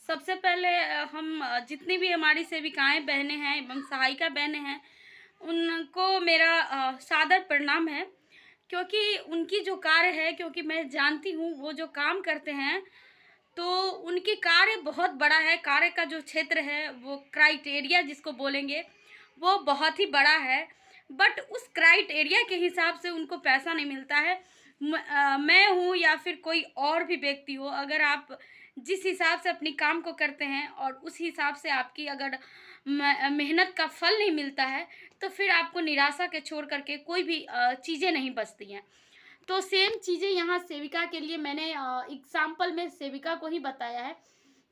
सबसे पहले हम जितनी भी हमारी सेविकाएँ बहनें हैं एवं सहायिका बहनें हैं, उनको मेरा सादर प्रणाम है। क्योंकि उनकी जो कार्य है, क्योंकि मैं जानती हूँ वो जो काम करते हैं, तो उनकी कार्य बहुत बड़ा है। कार्य का जो क्षेत्र है, वो क्राइटेरिया जिसको बोलेंगे, वो बहुत ही बड़ा है। बट उस क्राइटेरिया के हिसाब से उनको पैसा नहीं मिलता है। मैं हूँ या फिर कोई और भी व्यक्ति हो, अगर आप जिस हिसाब से अपनी काम को करते हैं और उस हिसाब से आपकी अगर मेहनत का फल नहीं मिलता है, तो फिर आपको निराशा के छोड़ कर के कोई भी चीज़ें नहीं बचती हैं। तो सेम चीज़ें यहाँ सेविका के लिए मैंने एग्ज़ाम्पल में सेविका को ही बताया है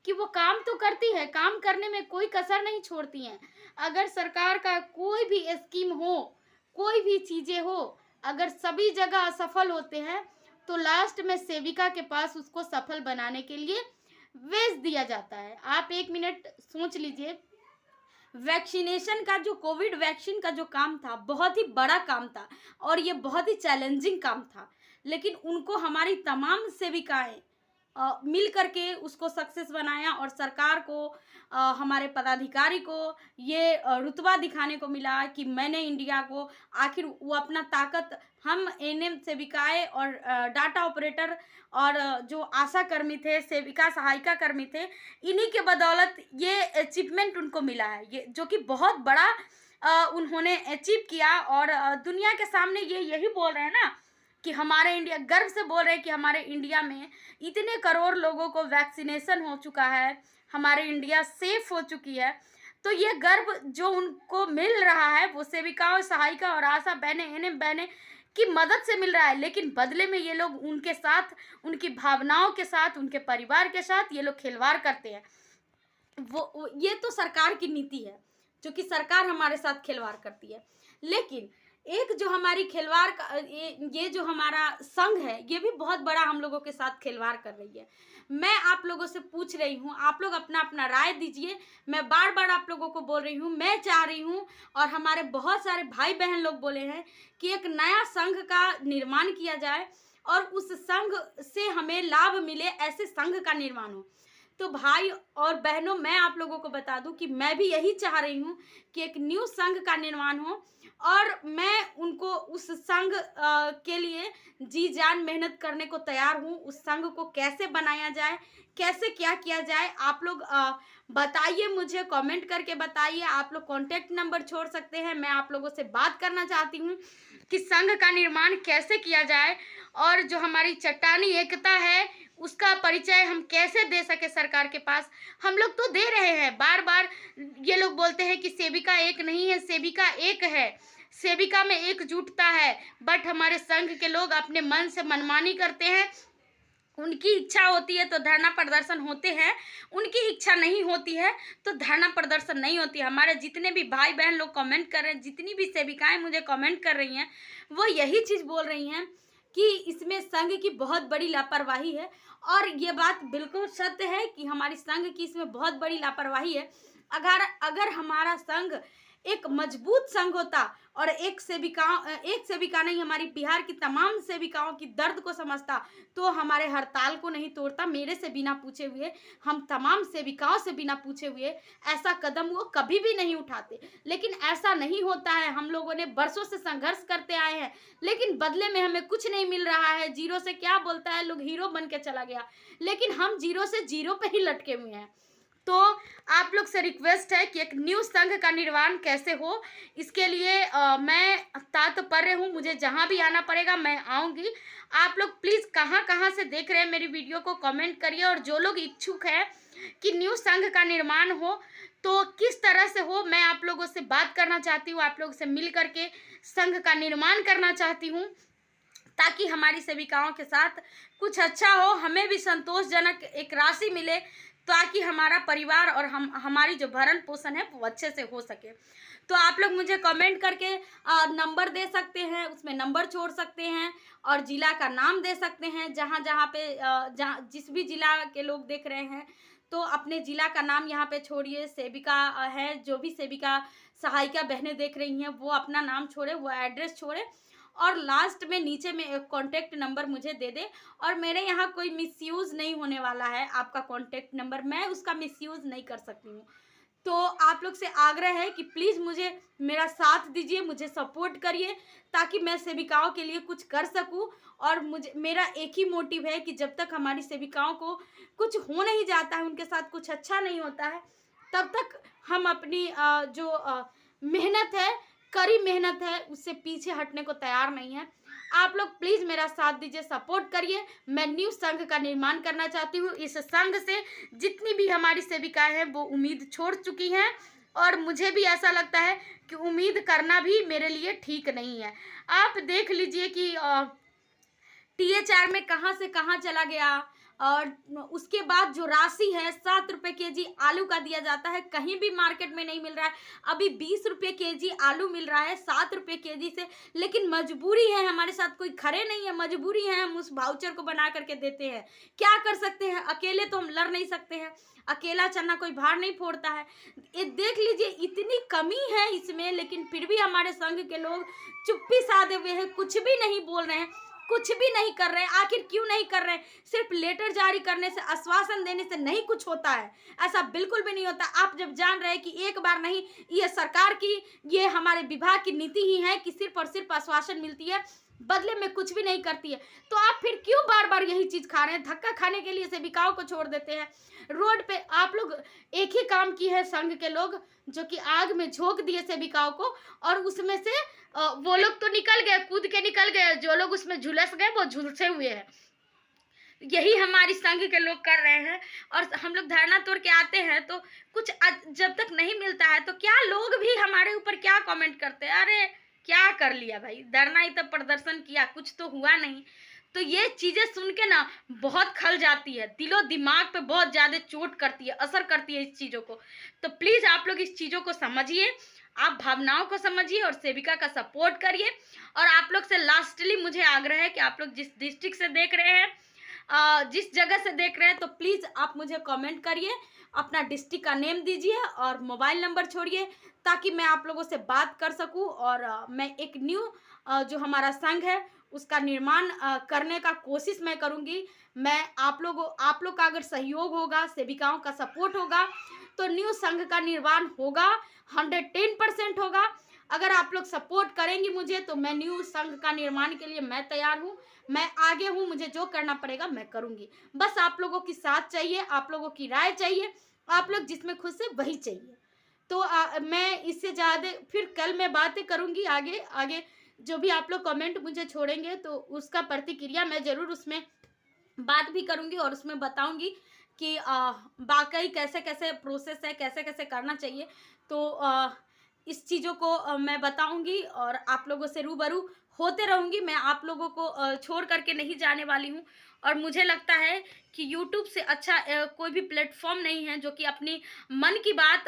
कि वो काम तो करती है, काम करने में कोई कसर नहीं छोड़ती हैं। अगर सरकार का कोई भी स्कीम हो, कोई भी चीज़ें हो, अगर सभी जगह असफल होते हैं, तो लास्ट में सेविका के पास उसको सफल बनाने के लिए भेज दिया जाता है। आप 1 मिनट सोच लीजिए, वैक्सीनेशन का जो कोविड वैक्सीन का जो काम था, बहुत ही बड़ा काम था और ये बहुत ही चैलेंजिंग काम था। लेकिन उनको हमारी तमाम सेविकाएँ मिल कर के उसको सक्सेस बनाया और सरकार को हमारे पदाधिकारी को ये रुतबा दिखाने को मिला कि मैंने इंडिया को आखिर वो अपना ताकत हम एएनएम सेविकाएँ और डाटा ऑपरेटर और जो आशा कर्मी थे, सेविका सहायिका कर्मी थे, इन्हीं के बदौलत ये अचीवमेंट उनको मिला है। ये जो कि बहुत बड़ा उन्होंने अचीव किया और दुनिया के सामने ये यही बोल रहे हैं ना कि हमारे इंडिया गर्व से बोल रहे हैं कि हमारे इंडिया में इतने करोड़ लोगों को वैक्सीनेशन हो चुका है, हमारे इंडिया सेफ हो चुकी है। तो ये गर्व जो उनको मिल रहा है, वो सेविकाओं, सहायिका और आशा बहनें, एएनएम बहनें की मदद से मिल रहा है। लेकिन बदले में ये लोग उनके साथ, उनकी भावनाओं के साथ, उनके परिवार के साथ ये लोग खिलवाड़ करते हैं। वो ये तो सरकार की नीति है, जो कि सरकार हमारे साथ खिलवाड़ करती है। लेकिन एक जो हमारी खिलवाड़ का ये जो हमारा संघ है, ये भी बहुत बड़ा हम लोगों के साथ खिलवाड़ कर रही है। मैं आप लोगों से पूछ रही हूँ, आप लोग अपना-अपना राय दीजिए। मैं बार-बार आप लोगों को बोल रही हूँ, मैं चाह रही हूँ और हमारे बहुत सारे भाई-बहन लोग बोले हैं कि एक नया संघ का निर्माण किया जाए और उस संघ से हमें लाभ मिले, ऐसे संघ का निर्माण हो। तो भाई और बहनों, मैं आप लोगों को बता दूं कि मैं भी यही चाह रही हूं कि एक न्यू संघ का निर्माण हो और मैं उनको उस संघ के लिए जी जान मेहनत करने को तैयार हूं। उस संघ को कैसे बनाया जाए, कैसे क्या किया जाए, आप लोग बताइए, मुझे कमेंट करके बताइए। आप लोग कॉन्टैक्ट नंबर छोड़ सकते हैं, मैं आप लोगों से बात करना चाहती हूँ कि संघ का निर्माण कैसे किया जाए और जो हमारी चट्टानी एकता है उसका परिचय हम कैसे दे सके सरकार के पास। हम लोग तो दे रहे हैं, बार बार ये लोग बोलते हैं कि सेविका एक नहीं है, सेविका एक है, सेविका में एकजुटता है। बट हमारे संघ के लोग अपने मन से मनमानी करते हैं। उनकी इच्छा होती है तो धरना प्रदर्शन होते हैं, उनकी इच्छा नहीं होती है तो धरना प्रदर्शन नहीं होती है। हमारे जितने भी भाई बहन लोग कमेंट कर रहे हैं, जितनी भी सेविकाएं मुझे कमेंट कर रही हैं, वो यही चीज़ बोल रही हैं कि इसमें संघ की बहुत बड़ी लापरवाही है। और ये बात बिल्कुल सत्य है कि हमारी संघ की इसमें बहुत बड़ी लापरवाही है। अगर अगर हमारा संघ एक मजबूत संघ होता और एक सेविका नहीं, हमारी बिहार की तमाम सेविकाओं की दर्द को समझता, तो हमारे हड़ताल को नहीं तोड़ता। मेरे से बिना पूछे हुए, हम तमाम सेविकाओं से बिना पूछे हुए ऐसा कदम वो कभी भी नहीं उठाते। लेकिन ऐसा नहीं होता है। हम लोगों ने बरसों से संघर्ष करते आए हैं, लेकिन बदले में हमें कुछ नहीं मिल रहा है। जीरो से क्या बोलता है लोग, हीरो बन के चला गया, लेकिन हम जीरो से जीरो पे ही लटके हुए हैं। तो आप लोग से रिक्वेस्ट है कि एक न्यू संघ का निर्माण कैसे हो, इसके लिए मैं तात्पर्य हूँ। मुझे जहाँ भी आना पड़ेगा मैं आऊँगी। आप लोग प्लीज़ कहाँ कहाँ से देख रहे हैं मेरी वीडियो को कमेंट करिए। और जो लोग इच्छुक हैं कि न्यू संघ का निर्माण हो तो किस तरह से हो, मैं आप लोगों से बात करना चाहती हूँ, आप लोगों से मिल करके संघ का निर्माण करना चाहती हूँ, ताकि हमारी सेविकाओं के साथ कुछ अच्छा हो, हमें भी संतोषजनक एक राशि मिले, ताकि हमारा परिवार और हमारी जो भरण पोषण है वो अच्छे से हो सके। तो आप लोग मुझे कमेंट करके नंबर दे सकते हैं, उसमें नंबर छोड़ सकते हैं और ज़िला का नाम दे सकते हैं। जहाँ जहाँ पे जहाँ जिस भी ज़िला के लोग देख रहे हैं, तो अपने ज़िला का नाम यहाँ पे छोड़िए। सेविका है, जो भी सेविका सहायिका बहनें देख रही हैं, वो अपना नाम छोड़े, वो एड्रेस छोड़े और लास्ट में नीचे में एक कॉन्टैक्ट नंबर मुझे दे दे। और मेरे यहाँ कोई मिसयूज़ नहीं होने वाला है आपका कॉन्टैक्ट नंबर, मैं उसका मिसयूज़ नहीं कर सकती हूँ। तो आप लोग से आग्रह है कि प्लीज़ मुझे मेरा साथ दीजिए, मुझे सपोर्ट करिए, ताकि मैं सेविकाओं के लिए कुछ कर सकूँ। और मुझे मेरा एक ही मोटिव है कि जब तक हमारी सेविकाओं को कुछ हो नहीं जाता है, उनके साथ कुछ अच्छा नहीं होता है, तब तक हम अपनी जो मेहनत है, कड़ी मेहनत है, उससे पीछे हटने को तैयार नहीं है। आप लोग प्लीज़ मेरा साथ दीजिए, सपोर्ट करिए। मैं न्यू संघ का निर्माण करना चाहती हूँ। इस संघ से जितनी भी हमारी सेविकाएँ हैं वो उम्मीद छोड़ चुकी हैं, और मुझे भी ऐसा लगता है कि उम्मीद करना भी मेरे लिए ठीक नहीं है। आप देख लीजिए कि THR में कहाँ से कहाँ चला गया। और उसके बाद जो राशि है 7 रुपये केजी आलू का दिया जाता है, कहीं भी मार्केट में नहीं मिल रहा है। अभी 20 रुपये केजी आलू मिल रहा है 7 रुपये केजी से, लेकिन मजबूरी है, हमारे साथ कोई खड़े नहीं है, मजबूरी है, हम उस वाउचर को बना करके देते हैं। क्या कर सकते हैं, अकेले तो हम लड़ नहीं सकते हैं, अकेला चना कोई भार नहीं फोड़ता है। ये देख लीजिए इतनी कमी है इसमें, लेकिन फिर भी हमारे संघ के लोग चुप्पी साधे हुए हैं, कुछ भी नहीं बोल रहे हैं, कुछ भी नहीं कर रहे हैं। आखिर क्यों नहीं कर रहे हैं? सिर्फ लेटर जारी करने से, आश्वासन देने से नहीं कुछ होता है, ऐसा बिल्कुल भी नहीं होता। आप जब जान रहे हैं कि एक बार नहीं, ये सरकार की, ये हमारे विभाग की नीति ही है कि सिर्फ और सिर्फ आश्वासन मिलती है, बदले में कुछ भी नहीं करती है, तो आप फिर क्यों बार बार यही चीज खा रहे हैं? धक्का खाने के लिए सेविकाओं को छोड़ देते हैं रोड पे। आप लोग एक ही काम की है संघ के लोग, जो कि आग में झोंक दिए सेविकाओं को, और उसमें से वो लोग तो निकल गए, कूद के निकल गए, जो लोग उसमें झुलस गए वो झुलसे हुए हैं। यही हमारी संघ के लोग कर रहे हैं। और हम लोग धरना तोड़ के आते हैं तो कुछ जब तक नहीं मिलता है तो क्या लोग भी हमारे ऊपर क्या कमेंट करते हैं, अरे क्या कर लिया भाई, धरना ही तो प्रदर्शन किया, कुछ तो हुआ नहीं। तो ये चीज़ें सुन के ना बहुत खल जाती है, दिलो दिमाग पे बहुत ज़्यादा चोट करती है, असर करती है इस चीज़ों को। तो प्लीज़ आप लोग इस चीज़ों को समझिए, आप भावनाओं को समझिए और सेविका का सपोर्ट करिए। और आप लोग से लास्टली मुझे आग्रह है कि आप लोग जिस डिस्ट्रिक्ट से देख रहे हैं, जिस जगह से देख रहे हैं, तो प्लीज़ आप मुझे कमेंट करिए, अपना डिस्ट्रिक्ट का नेम दीजिए और मोबाइल नंबर छोड़िए, ताकि मैं आप लोगों से बात कर सकूं। और मैं एक न्यू जो हमारा संघ है उसका निर्माण करने का कोशिश मैं करूंगी। मैं आप लोग का अगर सहयोग होगा, सेविकाओं का सपोर्ट होगा, तो न्यू संघ का निर्माण होगा, 110% होगा। अगर आप लोग सपोर्ट करेंगी मुझे, तो मैं न्यू संघ का निर्माण के लिए मैं तैयार हूँ, मैं आगे हूँ, मुझे जो करना पड़ेगा मैं करूँगी। बस आप लोगों की साथ चाहिए, आप लोगों की राय चाहिए, आप लोग जिसमें खुश है वही चाहिए। तो मैं इससे ज़्यादा फिर कल मैं बातें करूँगी आगे आगे, जो भी आप लोग कमेंट मुझे छोड़ेंगे तो उसका प्रतिक्रिया मैं ज़रूर उसमें बात भी करूँगी, और उसमें बताऊँगी कि वाकई कैसे कैसे प्रोसेस है, कैसे कैसे करना चाहिए। तो इस चीज़ों को मैं बताऊँगी और आप लोगों से रूबरू होते रहूँगी। मैं आप लोगों को छोड़ करके नहीं जाने वाली हूँ। और मुझे लगता है कि यूट्यूब से अच्छा कोई भी प्लेटफॉर्म नहीं है, जो कि अपनी मन की बात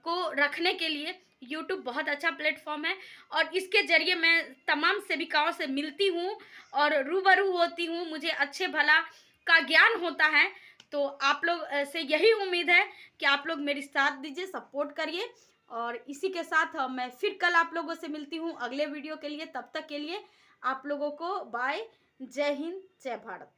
को रखने के लिए यूट्यूब बहुत अच्छा प्लेटफॉर्म है। और इसके ज़रिए मैं तमाम सेविकाओं से मिलती हूँ और रूबरू होती हूँ, मुझे अच्छे भला का ज्ञान होता है। तो आप लोग से यही उम्मीद है कि आप लोग मेरी साथ दीजिए, सपोर्ट करिए। और इसी के साथ मैं फिर कल आप लोगों से मिलती हूँ अगले वीडियो के लिए। तब तक के लिए आप लोगों को बाय, जय हिंद, जय भारत।